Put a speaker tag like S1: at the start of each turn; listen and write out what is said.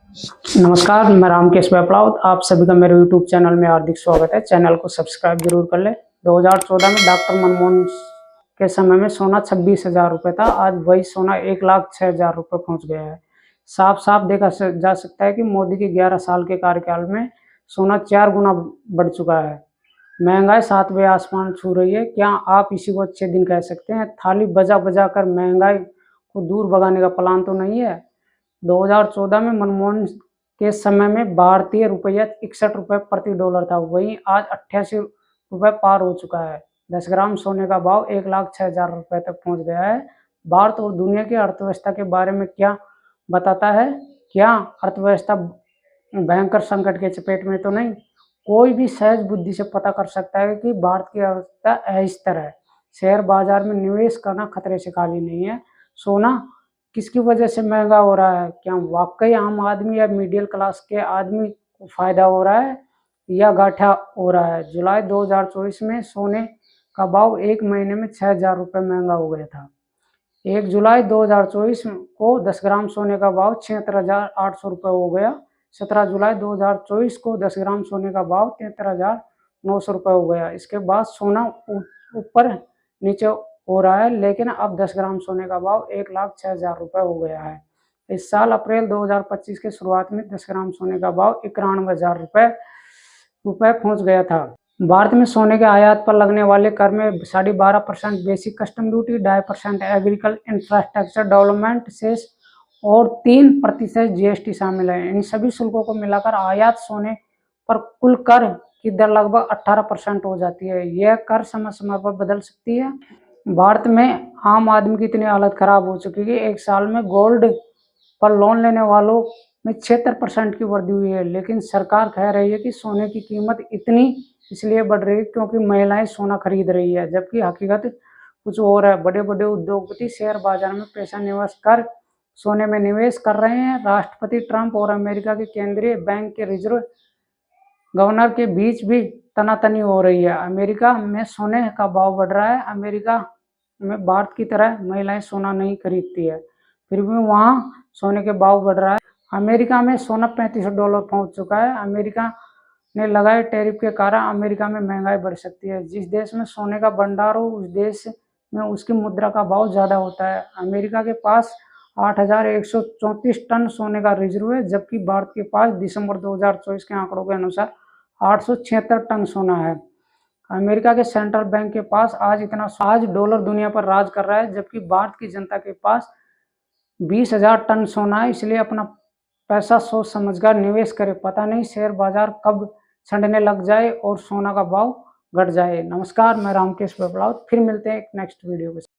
S1: नमस्कार, मैं रामकेश वेपलावत। आप सभी का मेरे यूट्यूब चैनल में हार्दिक स्वागत है। चैनल को सब्सक्राइब जरूर कर ले। 2014 में डॉक्टर मनमोहन के समय में सोना 26,000 रुपये था। आज वही सोना 1,06,000 रुपये पहुंच गया है। साफ साफ देखा जा सकता है कि मोदी के 11 साल के कार्यकाल में सोना 4 गुना बढ़ चुका है। महंगाई 7वें आसमान छू रही है। क्या आप इसी को अच्छे दिन कह सकते हैं? थाली बजा बजा कर महंगाई को दूर भगाने का प्लान तो नहीं है। 2014 में मनमोहन के समय में भारतीय रुपया 61 रुपये प्रति डॉलर था, वहीं आज 88 रुपये पार हो चुका है। 10 ग्राम सोने का भाव 1,06,000 रुपये तक पहुंच गया है। भारत और दुनिया की अर्थव्यवस्था के बारे में क्या बताता है? क्या अर्थव्यवस्था भयंकर संकट के चपेट में तो नहीं? कोई भी सहज बुद्धि से पता कर सकता है कि भारत की अर्थव्यवस्था अस्थिर है। शेयर बाजार में निवेश करना खतरे से खाली नहीं है। सोना किसकी वजह से महंगा हो रहा है? क्या वाकई आम आदमी या मिडिल क्लास के आदमी को फायदा हो रहा है या घाटा हो रहा है? जुलाई 2024 में सोने का भाव एक महीने में 6,000 रुपये महंगा हो गया था। 1 जुलाई 2024 को 10 ग्राम सोने का भाव 76,800 रुपये हो गया। 17 जुलाई 2024 को 10 ग्राम सोने का भाव 73,900 रुपये हो गया। इसके बाद सोना ऊपर नीचे हो रहा है, लेकिन अब 10 ग्राम सोने का भाव 1,06,000 रुपये हो गया है। इस साल अप्रैल 2025 के शुरुआत में 10 ग्राम सोने का भाव 91,000 रुपये पहुंच गया था। भारत में सोने के आयात पर लगने वाले कर में 12.5% basic custom duty, 2.5% agriculture infrastructure development cess और 3% जीएसटी शामिल है। इन सभी शुल्कों को मिलाकर आयात सोने पर कुल कर की दर लगभग 18% हो जाती है। यह कर समय समय पर बदल सकती है। भारत में आम आदमी की इतनी हालत खराब हो चुकी है कि एक साल में गोल्ड पर लोन लेने वालों में 76% की वृद्धि हुई है, लेकिन सरकार कह रही है कि सोने की कीमत इतनी इसलिए बढ़ रही है क्योंकि महिलाएं सोना खरीद रही है, जबकि हकीकत कुछ और है। बड़े बड़े उद्योगपति शेयर बाजार में पैसा निवेश कर सोने में निवेश कर रहे हैं। राष्ट्रपति ट्रंप और अमेरिका के केंद्रीय बैंक के रिजर्व गवर्नर के बीच भी तनातनी हो रही है। अमेरिका में सोने का भाव बढ़ रहा है। अमेरिका में भारत की तरह महिलाएं सोना नहीं खरीदती है, फिर भी वहां सोने के भाव बढ़ रहा है। अमेरिका में सोना $35 पहुंच चुका है। अमेरिका ने लगाए टैरिफ के कारण अमेरिका में महंगाई बढ़ सकती है। जिस देश में सोने का भंडार हो उस देश में उसकी मुद्रा का भाव ज्यादा होता है। अमेरिका के पास 8,134 टन सोने का रिजर्व है, जबकि भारत के पास दिसंबर 2024 के आंकड़ों के अनुसार 876 टन सोना है। अमेरिका के सेंट्रल बैंक के पास आज डॉलर दुनिया पर राज कर रहा है, जबकि भारत की जनता के पास 20,000 टन सोना है। इसलिए अपना पैसा सोच समझकर निवेश करें। पता नहीं शेयर बाजार कब छंडने लग जाए और सोना का भाव घट जाए। नमस्कार, मैं रामकेश वेपलावत। फिर मिलते हैं एक नेक्स्ट वीडियो के साथ।